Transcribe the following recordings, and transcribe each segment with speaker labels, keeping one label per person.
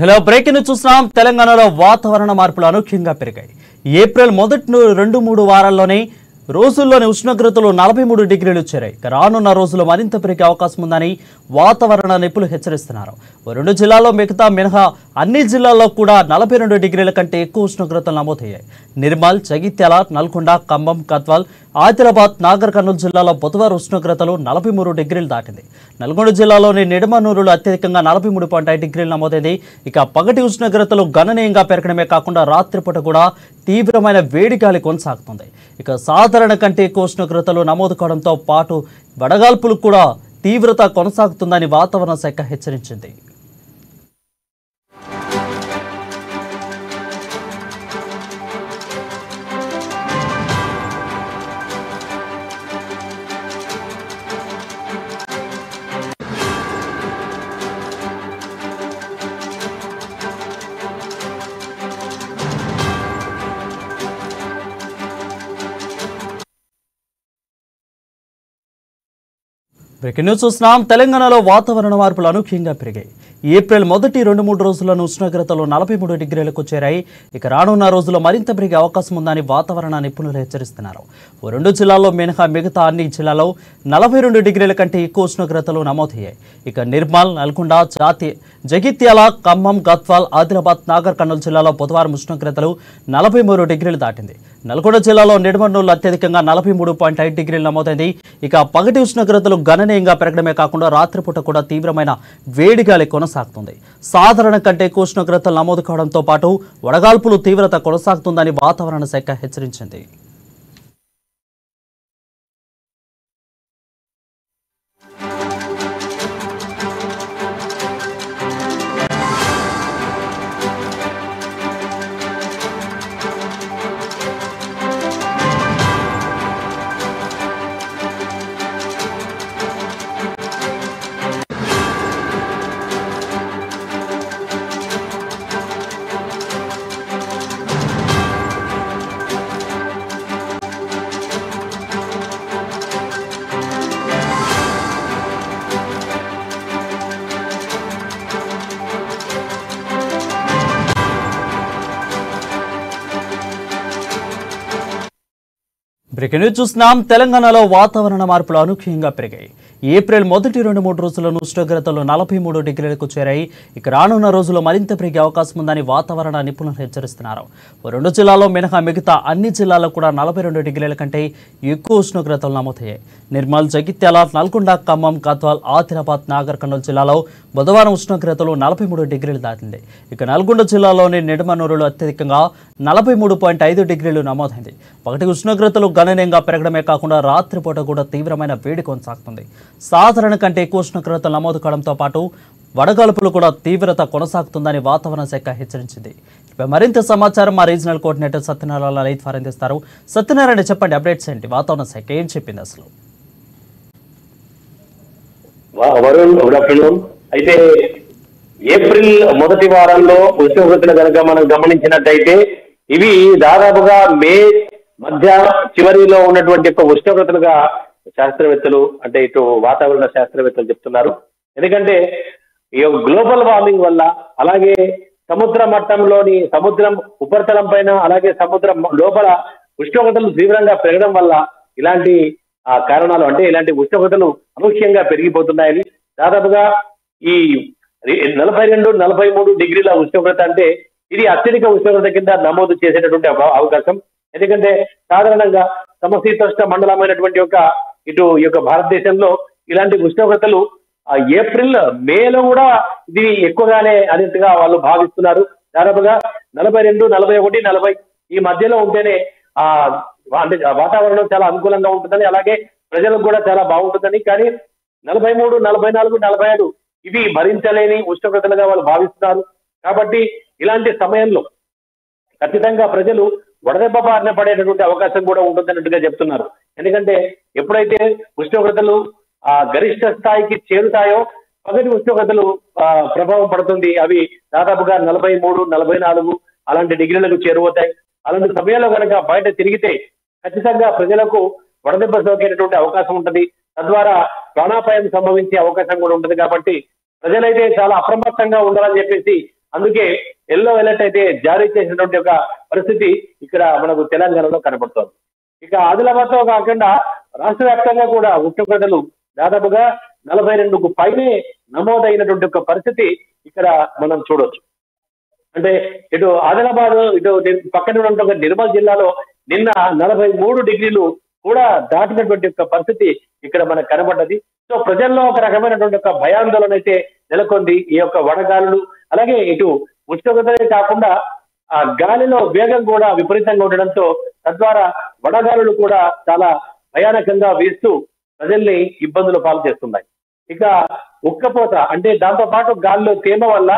Speaker 1: Hello breaking news చూస్తున్నాం. తెలంగాణలో వాతావరణ మార్పులు అనూహ్యంగా పెరిగాయి. ఏప్రిల్ మొదటి 2-3 వారాల్లోనే రోజుల్లోని ఉష్ణోగ్రతలు 43 డిగ్రీలు చేరాయి. రానున్న రోజుల్లో మరింత పెరిగే అవకాశం ఉందని వాతావరణ నిపుణులు హెచ్చరిస్తున్నారు. 2 జిల్లాల్లో మినహా అన్ని జిల్లాల్లో కూడా 42 డిగ్రీల కంటే ఎక్కువ ఉష్ణోగ్రతలు నమోదయ్యాయి. నిర్మల్, జగిత్యాల, నల్గొండ, ఖమ్మం, గద్వాల్, ఆదిలాబాద్, నాగర్ కర్నూలు జిల్లాలో బుధవారం ఉష్ణోగ్రతలు 43 డిగ్రీలు దాటింది. నల్గొండ జిల్లాలోని నిడమనూరులో అత్యధికంగా 43.5 డిగ్రీలు నమోదైంది. ఇక పగటి ఉష్ణోగ్రతలు గణనీయంగా పెరగడమే కాకుండా రాత్రిపూట కూడా తీవ్రమైన వేడి గాలి కొనసాగుతుంది. ఇక సాధారణ కంటే ఎక్కువ ఉష్ణోగ్రతలు నమోదు కావడంతో పాటు వడగాల్పులు కూడా తీవ్రత కొనసాగుతుందని వాతావరణ శాఖ హెచ్చరించింది. బ్రేకింగ్ న్యూస్ చూస్తున్నాం. తెలంగాణలో వాతావరణ మార్పులు అనూహ్యంగా పెరిగాయి. ఏప్రిల్ మొదటి 2-3 రోజుల్లోనూ ఉష్ణోగ్రతలు 43 డిగ్రీలకు చేరాయి. ఇక రానున్న రోజుల్లో మరింత పెరిగే అవకాశం ఉందని వాతావరణ నిపుణులు హెచ్చరిస్తున్నారు. 2 జిల్లాల్లో మినహా మిగతా అన్ని జిల్లాల్లో 42 డిగ్రీల కంటే ఎక్కువ ఉష్ణోగ్రతలు నమోదయ్యాయి. ఇక నిర్మల్, నల్గొండ, జగిత్యాల, ఖమ్మం, గద్వాల్, ఆదిలాబాద్, నాగర్ కర్నూలు జిల్లాలో బుధవారం ఉష్ణోగ్రతలు 43 డిగ్రీలు దాటింది. నల్గొండ జిల్లాలో నిడమనూరులో అత్యధికంగా 43.5 డిగ్రీలు నమోదైంది. ఇక పగటి ఉష్ణోగ్రతలు గణనీయంగా పెరగడమే కాకుండా రాత్రిపూట కూడా తీవ్రమైన వేడి గాలి కొనసాగుతుంది. సాధారణ కంటే ఎక్కువ ఉష్ణోగ్రతలు నమోదు కావడంతో పాటు వడగాల్పులు తీవ్రత కొనసాగుతుందని వాతావరణ శాఖ హెచ్చరించింది. బ్రేకింగ్ న్యూస్ చూస్తున్నాం. తెలంగాణలో వాతావరణ మార్పులు అనూహ్యంగా పెరిగాయి. ఏప్రిల్ మొదటి 2-3 రోజుల్లోనూ ఉష్ణోగ్రతలు 43 డిగ్రీలకు చేరాయి. ఇక రానున్న రోజుల్లో మరింత పెరిగే అవకాశం ఉందని వాతావరణ నిపుణులు హెచ్చరిస్తున్నారు. 2 జిల్లాల్లో మినహా మిగతా అన్ని జిల్లాల్లో కూడా 42 డిగ్రీల కంటే ఎక్కువ ఉష్ణోగ్రతలు నమోదయ్యాయి. నిర్మల్, జగిత్యాల, నల్గొండ, ఖమ్మం, గద్వాల్, ఆదిలాబాద్, నాగర్ కర్నూలు జిల్లాలో బుధవారం ఉష్ణోగ్రతలు 43 డిగ్రీలు దాటింది. ఇక నల్గొండ జిల్లాలోని నిడమనూరులో అత్యధికంగా 43.5 డిగ్రీలు నమోదైంది. పగటి ఉష్ణోగ్రతలు గణనీయంగా పెరగడమే కాకుండా రాత్రిపూట కూడా తీవ్రమైన వేడి కొనసాగుతుంది. సాధారణ కంటే ఎక్కువ ఉష్ణోగ్రతలు నమోదు కావడంతో పాటు వడగాల్పులు కూడా తీవ్రత కొనసాగుతుందని వాతావరణ శాఖ హెచ్చరించింది. మరింత సమాచారం మా రీజనల్ కోఆర్డినేటర్ సత్యనారాయణ లైవ్ ద్వారా అందిస్తారు. సత్యనారాయణ, చెప్పండి, అప్డేట్స్ ఏంటి? వాతావరణ శాఖ ఏం చెప్పింది అసలు?
Speaker 2: Varun, good afternoon. అయితే ఏప్రిల్ మొదటి వారంలో ఉష్ణోగ్రతలు కనుక మనం గమనించినట్టయితే ఇవి దాదాపుగా మే మధ్య చివరిలో ఉన్నటువంటి ఉష్ణోగ్రతలుగా శాస్త్రవేత్తలు, అంటే ఇటు వాతావరణ శాస్త్రవేత్తలు చెప్తున్నారు. ఎందుకంటే ఈ గ్లోబల్ వార్మింగ్ వల్ల, అలాగే సముద్ర మట్టంలోని సముద్రం ఉపరితలం పైన, అలాగే సముద్రం లోపల ఉష్ణోగ్రతలు తీవ్రంగా పెరగడం వల్ల ఇలాంటి కారణాలు, అంటే ఇలాంటి ఉష్ణోగ్రతలు అనూహ్యంగా పెరిగిపోతున్నాయని, దాదాపుగా ఈ 42-43 డిగ్రీల ఉష్ణోగ్రత అంటే ఇది అత్యధిక ఉష్ణోగ్రత కింద నమోదు చేసేటటువంటి అవకాశం. ఎందుకంటే సాధారణంగా సమశీతోష్ణ మండలమైనటువంటి ఈ యొక్క భారతదేశంలో ఇలాంటి ఉష్ణోగ్రతలు ఏప్రిల్, మేలో కూడా ఇది ఎక్కువగానే అనేట్టుగా వాళ్ళు భావిస్తున్నారు. దాదాపుగా 42, 41, 40 ఈ మధ్యలో ఉంటేనే అంటే వాతావరణం చాలా అనుకూలంగా ఉంటుందని, అలాగే ప్రజలకు కూడా చాలా బాగుంటుందని. కానీ 43, 44, 45 ఇవి భరించలేని ఉష్ణోగ్రతలుగా వాళ్ళు భావిస్తున్నారు. కాబట్టి ఇలాంటి సమయంలో ఖచ్చితంగా ప్రజలు వడదెబ్బ బారిన పడేటటువంటి అవకాశం కూడా ఉంటుందన్నట్టుగా చెప్తున్నారు. ఎందుకంటే ఎప్పుడైతే ఉష్ణోగ్రతలు గరిష్ట స్థాయికి చేరుతాయో పగటి ఉష్ణోగ్రతలు ప్రభావం పడుతుంది. అవి దాదాపుగా 43, 44 అలాంటి డిగ్రీలకు చేరువవుతాయి. అలాంటి సమయంలో కనుక బయట తిరిగితే ఖచ్చితంగా ప్రజలకు వడదెబ్బ సోకేటటువంటి అవకాశం ఉంటుంది. తద్వారా ప్రాణాపాయం సంభవించే అవకాశం కూడా ఉంటుంది. కాబట్టి ప్రజలైతే చాలా అప్రమత్తంగా ఉండాలని చెప్పేసి అందుకే ఎల్లో అలర్ట్ అయితే జారీ చేసినటువంటి ఒక పరిస్థితి ఇక్కడ మనకు తెలంగాణలో కనబడుతోంది. ఇక ఆదిలాబాద్ తో కాకుండా రాష్ట్ర వ్యాప్తంగా కూడా ఉష్ణోగ్రతలు దాదాపుగా 42కు పైనే నమోదైనటువంటి ఒక పరిస్థితి ఇక్కడ మనం చూడొచ్చు. అంటే ఇటు ఆదిలాబాద్ ఇటు పక్కన ఉన్నటువంటి నిర్మల్ జిల్లాలో నిన్న 43 డిగ్రీలు కూడా దాటినటువంటి ఒక పరిస్థితి ఇక్కడ మనకు కనబడ్డది. సో ప్రజల్లో ఒక రకమైనటువంటి ఒక భయాందోళన అయితే నెలకొంది. ఈ యొక్క వడగాలులు అలాగే ఇటు ఉష్ణోగ్రతలే కాకుండా ఆ గాలిలో వేగం కూడా విపరీతంగా ఉండడంతో తద్వారా వడగాలులు కూడా చాలా భయానకంగా వీస్తూ ప్రజల్ని ఇబ్బందులు పాలు చేస్తున్నాయి. ఇక ఉక్కపోత అంటే దాంతో పాటు గాలిలో తేమ వల్ల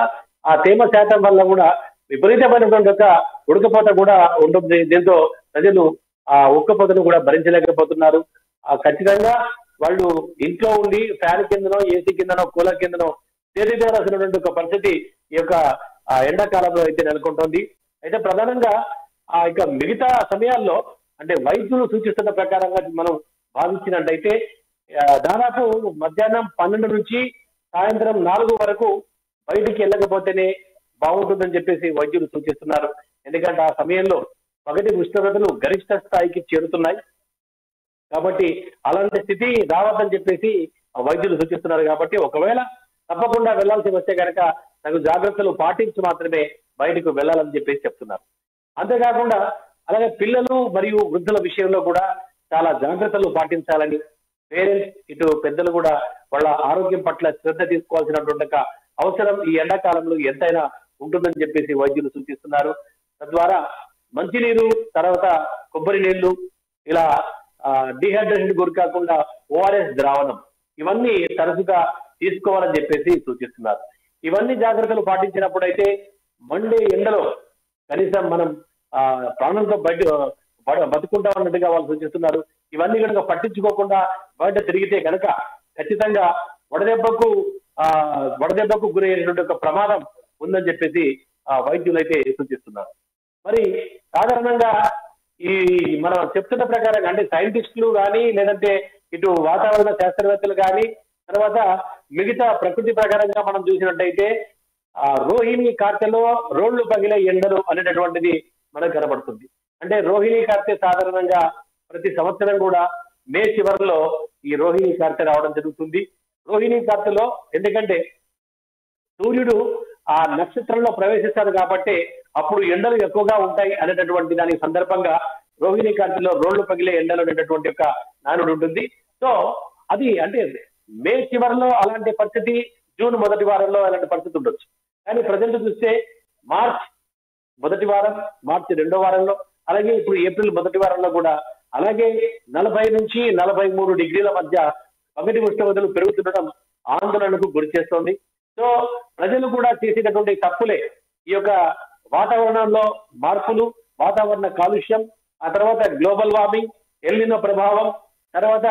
Speaker 2: ఆ తేమ శాతం వల్ల కూడా విపరీతమైనటువంటి ఒక ఉడకపోత కూడా ఉంటుంది. దీంతో ప్రజలు ఆ ఉక్కపోతను కూడా భరించలేకపోతున్నారు. ఖచ్చితంగా వాళ్ళు ఇంట్లో ఉండి ఫ్యాన్ కిందనో ఏసీ కిందనో కూలర్ కిందనో చేరిపోవాల్సినటువంటి ఒక పరిస్థితి ఈ యొక్క ఎండాకాలంలో అయితే నెలకొంటోంది. అయితే ప్రధానంగా ఇక మిగతా సమయాల్లో అంటే వైద్యులు సూచిస్తున్న ప్రకారంగా మనం భావించినట్టయితే దాదాపు మధ్యాహ్నం 12 నుంచి సాయంత్రం 4 వరకు బయటికి వెళ్ళకపోతేనే బాగుంటుందని చెప్పేసి వైద్యులు సూచిస్తున్నారు. ఎందుకంటే ఆ సమయంలో పగటి ఉష్ణోగ్రతలు గరిష్ట స్థాయికి చేరుతున్నాయి కాబట్టి అలాంటి స్థితి రావద్దని చెప్పేసి వైద్యులు సూచిస్తున్నారు. కాబట్టి ఒకవేళ తప్పకుండా వెళ్లాల్సి వస్తే కనుక తగు జాగ్రత్తలు పాటించి మాత్రమే బయటకు వెళ్లాలని చెప్పేసి చెప్తున్నారు. అంతేకాకుండా అలాగే పిల్లలు మరియు వృద్ధుల విషయంలో కూడా చాలా జాగ్రత్తలు పాటించాలని పేరెంట్స్ ఇటు పెద్దలు కూడా వాళ్ళ ఆరోగ్యం పట్ల శ్రద్ధ తీసుకోవాల్సినటువంటి అవసరం ఈ ఎండాకాలంలో ఎంతైనా ఉంటుందని చెప్పేసి వైద్యులు సూచిస్తున్నారు. తద్వారా మంచినీరు తర్వాత కొబ్బరి నీళ్లు ఇలా డిహైడ్రేషన్ గురి కాకుండా ఓఆర్ఎస్ ద్రావణం ఇవన్నీ తరచుగా తీసుకోవాలని చెప్పేసి సూచిస్తున్నారు. ఇవన్నీ జాగ్రత్తలు పాటించినప్పుడు అయితే మండే ఎండలో కనీసం మనం ప్రాణంతో బతుకుంటాం అన్నట్టుగా వాళ్ళు సూచిస్తున్నారు. ఇవన్నీ కనుక పట్టించుకోకుండా బయట తిరిగితే కనుక ఖచ్చితంగా వడదెబ్బకు గురయ్యేటువంటి ఒక ప్రమాదం ఉందని చెప్పేసి వైద్యులు అయితే సూచిస్తున్నారు. మరి సాధారణంగా ఈ మనం చెప్తున్న ప్రకారం అంటే సైంటిస్టులు కానీ లేదంటే ఇటు వాతావరణ శాస్త్రవేత్తలు కానీ తర్వాత మిగతా ప్రకృతి ప్రకారంగా మనం చూసినట్టయితే రోహిణి కార్తెలో రోళ్లు పగిలే ఎండలు అనేటటువంటిది మనకు కనబడుతుంది. అంటే రోహిణి కార్తె సాధారణంగా ప్రతి సంవత్సరం కూడా మే చివరిలో ఈ రోహిణి కార్తె రావడం జరుగుతుంది. రోహిణి కార్తెలో ఎందుకంటే సూర్యుడు ఆ నక్షత్రంలో ప్రవేశిస్తాడు కాబట్టి అప్పుడు ఎండలు ఎక్కువగా ఉంటాయి అనేటటువంటి దానికి సందర్భంగా రోహిణి కార్తెలో రోళ్లు పగిలే ఎండలు అనేటటువంటి ఒక నానుడు ఉంటుంది. సో అది అంటే మే చివరిలో అలాంటి పరిస్థితి, జూన్ మొదటి వారంలో అలాంటి పరిస్థితి ఉండొచ్చు. కానీ ప్రజెంట్ చూస్తే మార్చ్ మొదటి వారం, మార్చి 2వ వారంలో అలాగే ఇప్పుడు ఏప్రిల్ మొదటి వారంలో కూడా అలాగే 40 నుంచి 43 డిగ్రీల మధ్య పగటి ఉష్ణోగ్రతలు పెరుగుతుండడం ఆందోళనకు గురి చేస్తోంది. సో ప్రజలు కూడా చేసేటటువంటి తప్పులే ఈ యొక్క వాతావరణంలో మార్పులు, వాతావరణ కాలుష్యం, ఆ తర్వాత గ్లోబల్ వార్మింగ్, ఎల్నినో ప్రభావం, తర్వాత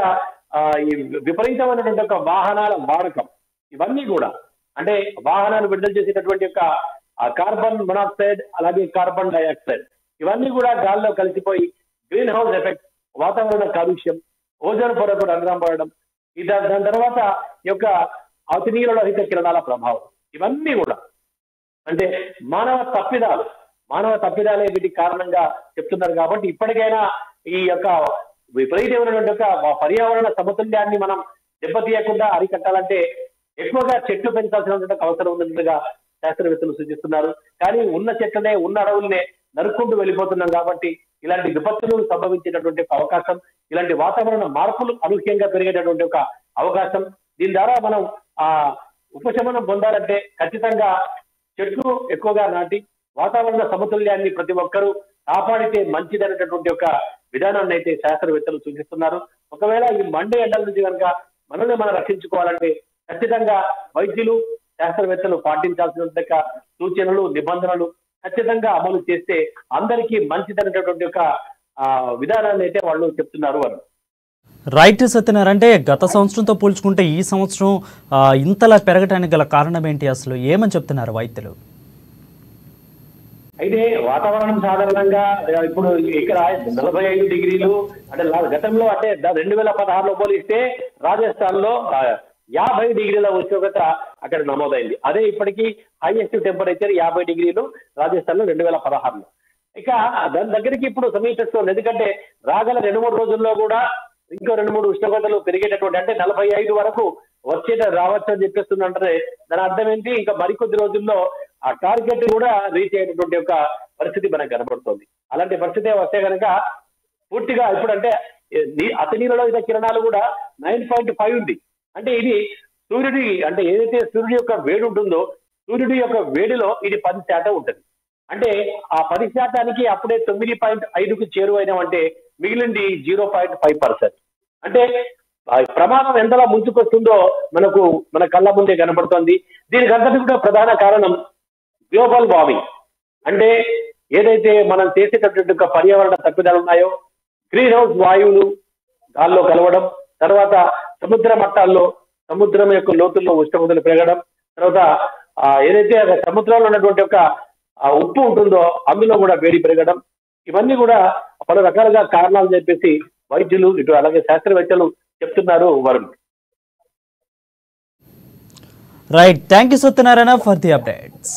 Speaker 2: ఈ విపరీతమైనటువంటి ఒక వాహనాల వాడకం, ఇవన్నీ కూడా అంటే వాహనాలు విడుదల చేసేటటువంటి యొక్క కార్బన్ మొనాక్సైడ్ అలాగే కార్బన్ డైఆక్సైడ్ ఇవన్నీ కూడా గాల్లో కలిసిపోయి గ్రీన్ హౌస్ ఎఫెక్ట్, వాతావరణ కాలుష్యం, ఓజోన్ పొరకు రంధ్రం పడడం, దాని తర్వాత ఈ యొక్క అతినీల రహిత కిరణాల ప్రభావం, ఇవన్నీ కూడా అంటే మానవ తప్పిదాలే వీటికి కారణంగా చెప్తున్నారు. కాబట్టి ఇప్పటికైనా ఈ యొక్క విపరీతమైనటువంటి యొక్క పర్యావరణ సమతుల్యాన్ని మనం దెబ్బతీయకుండా అరికట్టాలంటే ఎక్కువగా చెట్లు పెంచాల్సినటువంటి అవసరం ఉన్నట్టుగా శాస్త్రవేత్తలు సూచిస్తున్నారు. కానీ ఉన్న చెట్లనే, ఉన్న అడవులనే నరుక్కుంటూ వెళ్ళిపోతున్నాం కాబట్టి ఇలాంటి విపత్తులు సంభవించేటటువంటి అవకాశం, ఇలాంటి వాతావరణ మార్పులు అనూహ్యంగా పెరిగేటటువంటి ఒక అవకాశం, దీని ద్వారా మనం ఉపశమనం పొందాలంటే ఖచ్చితంగా చెట్లు ఎక్కువగా నాటి వాతావరణ సమతుల్యాన్ని ప్రతి ఒక్కరూ కాపాడితే మంచిదనేటటువంటి ఒక విధానాన్ని అయితే శాస్త్రవేత్తలు సూచిస్తున్నారు. ఒకవేళ ఈ మండే ఎండల నుంచి కనుక మనల్ని మనం రక్షించుకోవాలంటే ఖచ్చితంగా వైద్యులు, శాస్త్రవేత్తలు పాటించాల్సిన సూచనలు, నిబంధనలు ఖచ్చితంగా అమలు చేస్తే అందరికీ మంచిదనేటటువంటి ఒక విధానాన్ని అయితే వాళ్ళు చెప్తున్నారు అని.
Speaker 1: రైట్ సత్యనారాయణ, అంటే గత సంవత్సరంతో పోల్చుకుంటే ఈ సంవత్సరం ఇంతలా పెరగడానికి గల కారణం ఏంటి, అసలు ఏమని చెప్తున్నారు వైద్యులు?
Speaker 2: అయితే వాతావరణం సాధారణంగా ఇప్పుడు ఇక్కడ 45 డిగ్రీలు అంటే గతంలో అంటే 2016లో పోలిస్తే రాజస్థాన్ లో 50 డిగ్రీల ఉష్ణోగ్రత అక్కడ నమోదైంది. అదే ఇప్పటికీ హైయెస్ట్ టెంపరేచర్ 50 డిగ్రీలు రాజస్థాన్ లో 2016లో. ఇక దాని దగ్గరికి ఇప్పుడు సమీపిస్తుంది. ఎందుకంటే రాగల 2-3 రోజుల్లో కూడా ఇంకో 2-3 ఉష్ణోగ్రతలు పెరిగేటటువంటి, అంటే 45 వరకు రావచ్చు అని చెప్పేస్తుందంటే దాని అర్థం ఏంటి, ఇంకా మరికొద్ది రోజుల్లో ఆ టార్గెట్ కూడా రీచ్ అయ్యేటటువంటి ఒక పరిస్థితి మనకు కనబడుతుంది. అలాంటి పరిస్థితి వస్తే కనుక పూర్తిగా ఇప్పుడు అంటే అతి నీళ్ళలో ఇదే కిరణాలు కూడా 9.5 ఉంది. అంటే ఇది సూర్యుడి, అంటే ఏదైతే సూర్యుడి యొక్క వేడి ఉంటుందో సూర్యుడి యొక్క వేడిలో ఇది 10% ఉంటుంది. అంటే ఆ 10% అప్పుడే 9.5కు చేరువైనామంటే మిగిలింది 0.5%. అంటే ప్రమాదం ఎంతలా ముంచుకొస్తుందో మన కళ్ళ ముందే కనబడుతోంది. దీనికి అంతటి కూడా ప్రధాన కారణం గ్లోబల్ వార్మింగ్. అంటే ఏదైతే మనం చేసేటటువంటి పర్యావరణ తప్పిదాలు ఉన్నాయో, గ్రీన్ హౌస్ వాయువులు గాల్లో కలవడం, తర్వాత సముద్ర మట్టాల్లో సముద్రం యొక్క లోతుల్లో ఉష్ణోగ్రతలు పెరగడం, తర్వాత ఏదైతే సముద్రంలో ఉన్నటువంటి ఒక ఉప్పు ఉంటుందో అందులో కూడా వేడి పెరగడం, ఇవన్నీ కూడా పలు రకాలుగా కారణాలు చెప్పేసి వైద్యులు ఇటు అలాగే శాస్త్రవేత్తలు చెప్తున్నారు. Varun.
Speaker 1: Right, thank you Satyanarayana for the updates.